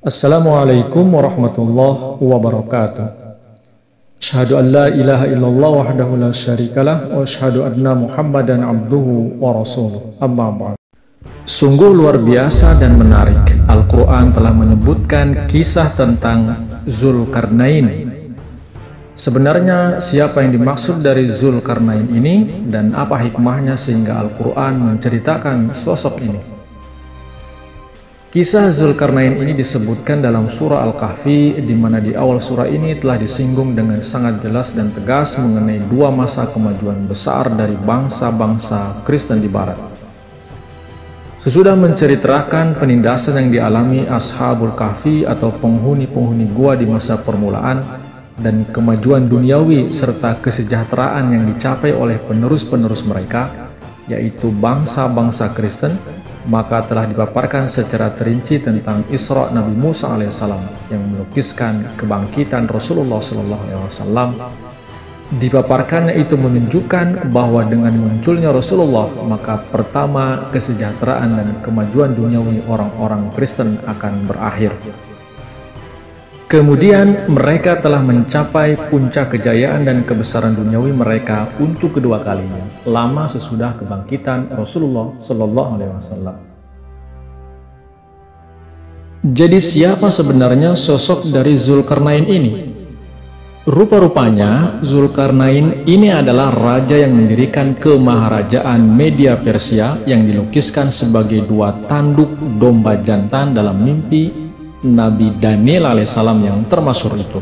Assalamualaikum warahmatullahi wabarakatuh. Asyhadu an la ilaha illallah wahdahu la syarikalah wa asyhadu anna Muhammadan abduhu wa rasuluh. Amma ba'd. Sungguh luar biasa dan menarik. Al-Quran telah menyebutkan kisah tentang Zulkarnain. Sebenarnya siapa yang dimaksud dari Zulkarnain ini dan apa hikmahnya sehingga Al-Quran menceritakan sosok ini? Kisah Zulkarnain ini disebutkan dalam surah Al-Kahfi, di mana di awal surah ini telah disinggung dengan sangat jelas dan tegas mengenai dua masa kemajuan besar dari bangsa-bangsa Kristen di Barat. Sesudah menceritakan penindasan yang dialami Ashabul Kahfi atau penghuni-penghuni gua di masa permulaan dan kemajuan duniawi serta kesejahteraan yang dicapai oleh penerus-penerus mereka, yaitu bangsa-bangsa Kristen, maka telah dipaparkan secara terinci tentang Isra Nabi Musa alaihissalam yang melukiskan kebangkitan Rasulullah SAW. Dipaparkannya itu menunjukkan bahwa dengan munculnya Rasulullah, maka pertama kesejahteraan dan kemajuan duniawi orang-orang Kristen akan berakhir. Kemudian mereka telah mencapai puncak kejayaan dan kebesaran duniawi mereka untuk kedua kalinya, lama sesudah kebangkitan Rasulullah SAW. Jadi siapa sebenarnya sosok dari Zulkarnain ini? Rupa-rupanya Zulkarnain ini adalah raja yang mendirikan kemaharajaan Media Persia yang dilukiskan sebagai dua tanduk domba jantan dalam mimpi Nabi Daniel alaihissalam yang termasyhur itu.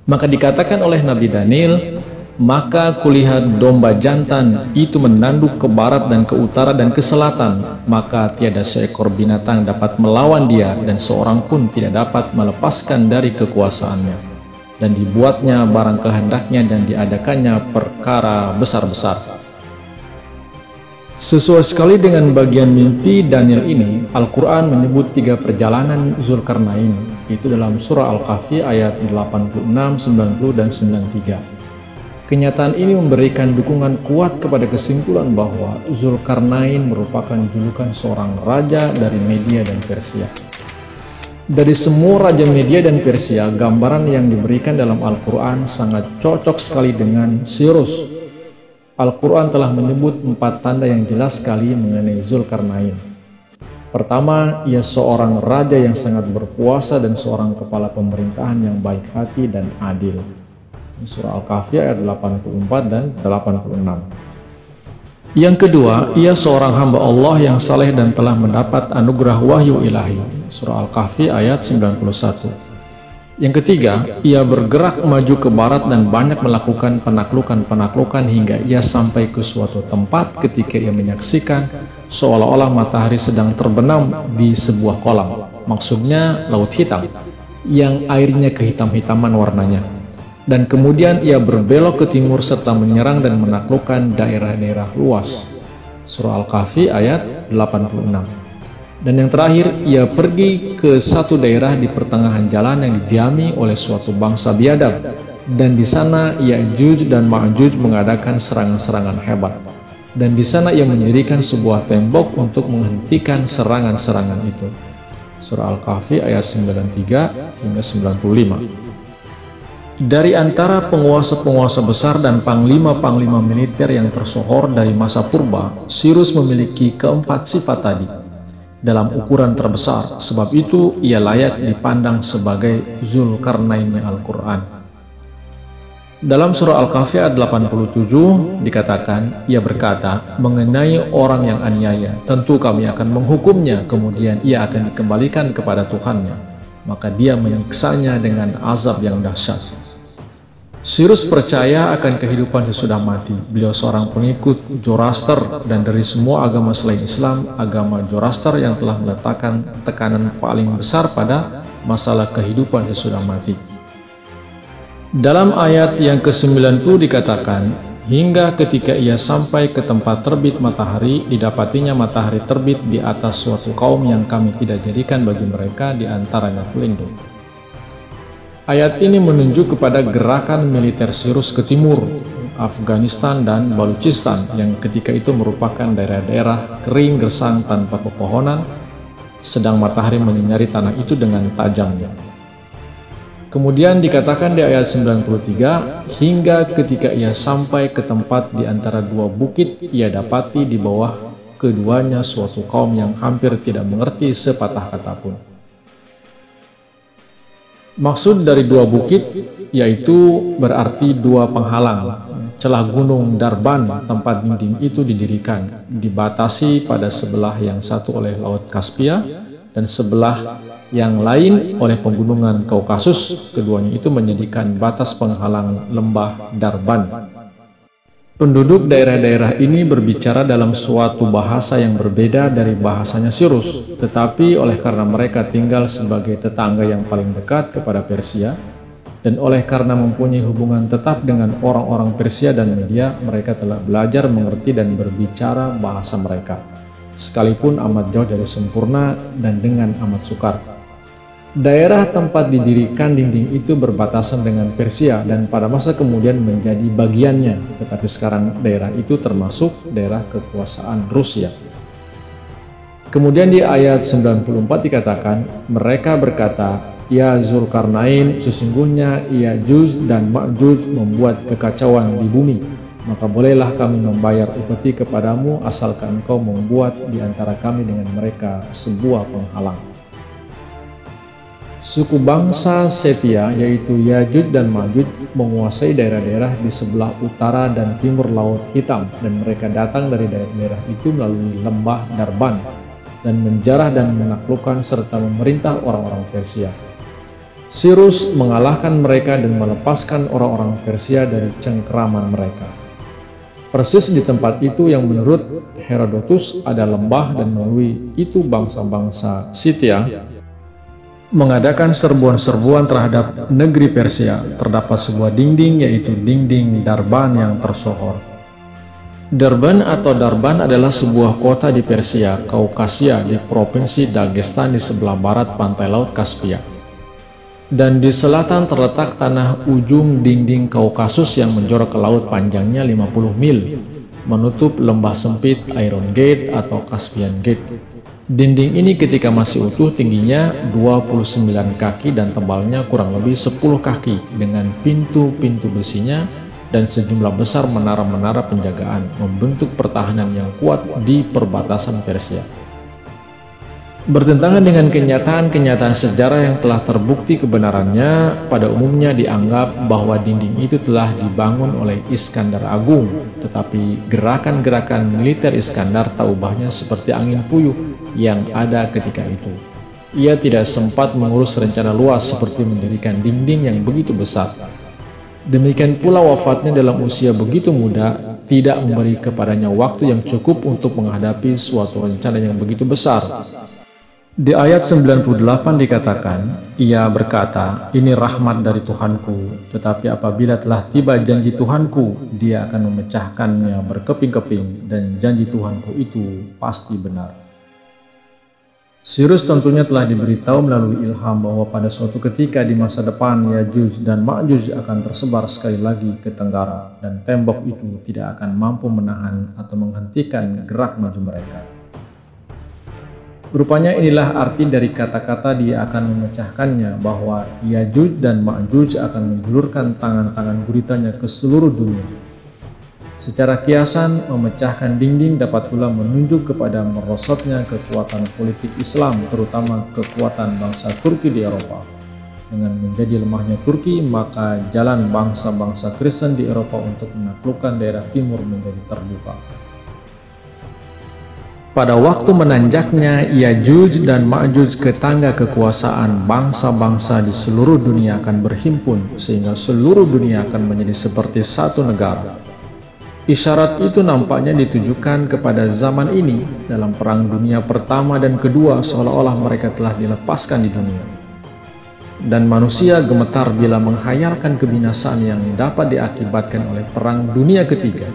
Maka dikatakan oleh Nabi Daniel, maka kulihat domba jantan itu menanduk ke barat dan ke utara dan ke selatan, maka tiada seekor binatang dapat melawan dia dan seorang pun tidak dapat melepaskan dari kekuasaannya. Dan dibuatnya barang kehendaknya dan diadakannya perkara besar-besar. Sesuai sekali dengan bagian mimpi Daniel ini, Al-Quran menyebut tiga perjalanan Zulkarnain, itu dalam surah Al-Kahfi ayat 86, 90, dan 93. Kenyataan ini memberikan dukungan kuat kepada kesimpulan bahwa Zulkarnain merupakan julukan seorang raja dari Media dan Persia. Dari semua raja Media dan Persia, gambaran yang diberikan dalam Al-Quran sangat cocok sekali dengan Cyrus. Al-Quran telah menyebut 4 tanda yang jelas sekali mengenai Zulkarnain. Pertama, ia seorang raja yang sangat berkuasa dan seorang kepala pemerintahan yang baik hati dan adil. Surah Al-Kahfi ayat 84 dan 86. Yang kedua, ia seorang hamba Allah yang saleh dan telah mendapat anugerah wahyu ilahi. Surah Al-Kahfi ayat 91. Yang ketiga, ia bergerak maju ke barat dan banyak melakukan penaklukan-penaklukan hingga ia sampai ke suatu tempat ketika ia menyaksikan seolah-olah matahari sedang terbenam di sebuah kolam. Maksudnya laut hitam, yang airnya kehitam-hitaman warnanya. Dan kemudian ia berbelok ke timur serta menyerang dan menaklukkan daerah-daerah luas. Surah Al-Kahfi ayat 86. Dan yang terakhir, ia pergi ke satu daerah di pertengahan jalan yang didiami oleh suatu bangsa biadab. Dan di sana Ya'juj dan Ma'juj mengadakan serangan-serangan hebat. Dan di sana ia mendirikan sebuah tembok untuk menghentikan serangan-serangan itu. Surah Al-Kahfi ayat 93 hingga 95. Dari antara penguasa-penguasa besar dan panglima-panglima militer yang tersohor dari masa purba, Cyrus memiliki keempat sifat tadi dalam ukuran terbesar. Sebab itu ia layak dipandang sebagai Zulkarnainnya Al-Quran. Dalam surah Al-Kahfi ayat 87 dikatakan, ia berkata mengenai orang yang aniaya, tentu kami akan menghukumnya, kemudian ia akan dikembalikan kepada Tuhannya, maka dia menyiksanya dengan azab yang dahsyat. Cyrus percaya akan kehidupan sesudah mati. Beliau seorang pengikut Zoroaster, dan dari semua agama selain Islam, agama Zoroaster yang telah meletakkan tekanan paling besar pada masalah kehidupan sesudah mati. Dalam ayat yang ke-90 dikatakan, hingga ketika ia sampai ke tempat terbit matahari, didapatinya matahari terbit di atas suatu kaum yang kami tidak jadikan bagi mereka di antaranya pelindung. Ayat ini menunjuk kepada gerakan militer Cyrus ke timur, Afghanistan dan Balochistan, yang ketika itu merupakan daerah-daerah kering gersang tanpa pepohonan, sedang matahari menyinari tanah itu dengan tajamnya. Kemudian dikatakan di ayat 93, hingga ketika ia sampai ke tempat di antara dua bukit, ia dapati di bawah keduanya suatu kaum yang hampir tidak mengerti sepatah kata pun. Maksud dari dua bukit yaitu berarti dua penghalang. Celah gunung Darban tempat dinding itu didirikan, dibatasi pada sebelah yang satu oleh Laut Kaspia dan sebelah yang lain oleh pegunungan Kaukasus. Keduanya itu menjadikan batas penghalang lembah Darban. Penduduk daerah-daerah ini berbicara dalam suatu bahasa yang berbeda dari bahasanya Sirus, tetapi oleh karena mereka tinggal sebagai tetangga yang paling dekat kepada Persia, dan oleh karena mempunyai hubungan tetap dengan orang-orang Persia dan Media, mereka telah belajar mengerti dan berbicara bahasa mereka, sekalipun amat jauh dari sempurna dan dengan amat sukar. Daerah tempat didirikan dinding itu berbatasan dengan Persia dan pada masa kemudian menjadi bagiannya, tetapi sekarang daerah itu termasuk daerah kekuasaan Rusia. Kemudian di ayat 94 dikatakan, mereka berkata, "Ya Zulkarnain, sesungguhnya Ya'juj dan Ma'juj membuat kekacauan di bumi, maka bolehlah kami membayar upeti kepadamu asalkan engkau membuat di antara kami dengan mereka sebuah penghalang." Suku bangsa Setia, yaitu Ya'juj dan Ma'juj, menguasai daerah-daerah di sebelah utara dan timur Laut Hitam, dan mereka datang dari daerah-daerah itu melalui lembah Darban, dan menjarah dan menaklukkan serta memerintah orang-orang Persia. Sirus mengalahkan mereka dan melepaskan orang-orang Persia dari cengkeraman mereka. Persis di tempat itu yang menurut Herodotus ada lembah, dan melalui itu bangsa-bangsa Scythia mengadakan serbuan-serbuan terhadap negeri Persia. Terdapat sebuah dinding, yaitu dinding Darban yang tersohor. Darban atau Darban adalah sebuah kota di Persia, Kaukasia, di provinsi Dagestan di sebelah barat pantai Laut Kaspia. Dan di selatan terletak tanah ujung dinding Kaukasus yang menjorok ke laut, panjangnya 50 mil, menutup lembah sempit Iron Gate atau Caspian Gate. Dinding ini ketika masih utuh tingginya 29 kaki dan tebalnya kurang lebih 10 kaki dengan pintu-pintu besinya dan sejumlah besar menara-menara penjagaan membentuk pertahanan yang kuat di perbatasan Persia. Bertentangan dengan kenyataan-kenyataan sejarah yang telah terbukti kebenarannya, pada umumnya dianggap bahwa dinding itu telah dibangun oleh Iskandar Agung, tetapi gerakan-gerakan militer Iskandar tak ubahnya seperti angin puyuh yang ada ketika itu. Ia tidak sempat mengurus rencana luas seperti mendirikan dinding yang begitu besar. Demikian pula wafatnya dalam usia begitu muda tidak memberi kepadanya waktu yang cukup untuk menghadapi suatu rencana yang begitu besar. Di ayat 98 dikatakan, ia berkata, "Ini rahmat dari Tuhanku, tetapi apabila telah tiba janji Tuhanku, dia akan memecahkannya berkeping-keping, dan janji Tuhanku itu pasti benar." Sirus tentunya telah diberitahu melalui ilham bahwa pada suatu ketika di masa depan Ya'juj dan Ma'juj akan tersebar sekali lagi ke tenggara, dan tembok itu tidak akan mampu menahan atau menghentikan gerak maju mereka. Rupanya inilah arti dari kata-kata dia akan memecahkannya, bahwa Ya'juj dan Ma'juj akan menjulurkan tangan-tangan guritanya ke seluruh dunia. Secara kiasan, memecahkan dinding dapat pula menunjuk kepada merosotnya kekuatan politik Islam, terutama kekuatan bangsa Turki di Eropa. Dengan menjadi lemahnya Turki, maka jalan bangsa-bangsa Kristen di Eropa untuk menaklukkan daerah timur menjadi terbuka. Pada waktu menanjaknya Ya'juj dan Ma'juj ke tangga kekuasaan, bangsa-bangsa di seluruh dunia akan berhimpun, sehingga seluruh dunia akan menjadi seperti satu negara. Isyarat itu nampaknya ditujukan kepada zaman ini. Dalam Perang Dunia Pertama dan Kedua, seolah-olah mereka telah dilepaskan di dunia. Dan manusia gemetar bila menghayalkan kebinasaan yang dapat diakibatkan oleh Perang Dunia Ketiga,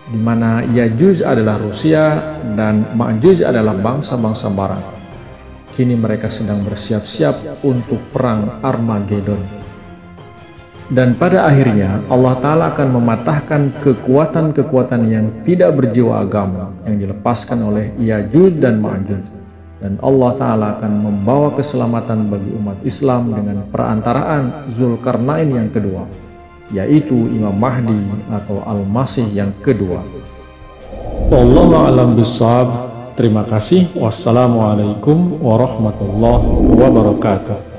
di mana Ya'juj adalah Rusia dan Ma'juj adalah bangsa-bangsa barat. Kini mereka sedang bersiap-siap untuk perang Armageddon. Dan pada akhirnya Allah Ta'ala akan mematahkan kekuatan-kekuatan yang tidak berjiwa agama yang dilepaskan oleh Ya'juj dan Ma'juj. Dan dan Allah Ta'ala akan membawa keselamatan bagi umat Islam dengan perantaraan Zulkarnain yang kedua, yaitu Imam Mahdi atau Al-Masih yang kedua. Wallahu a'lam bishawab. Terima kasih. Wassalamualaikum warahmatullahi wabarakatuh.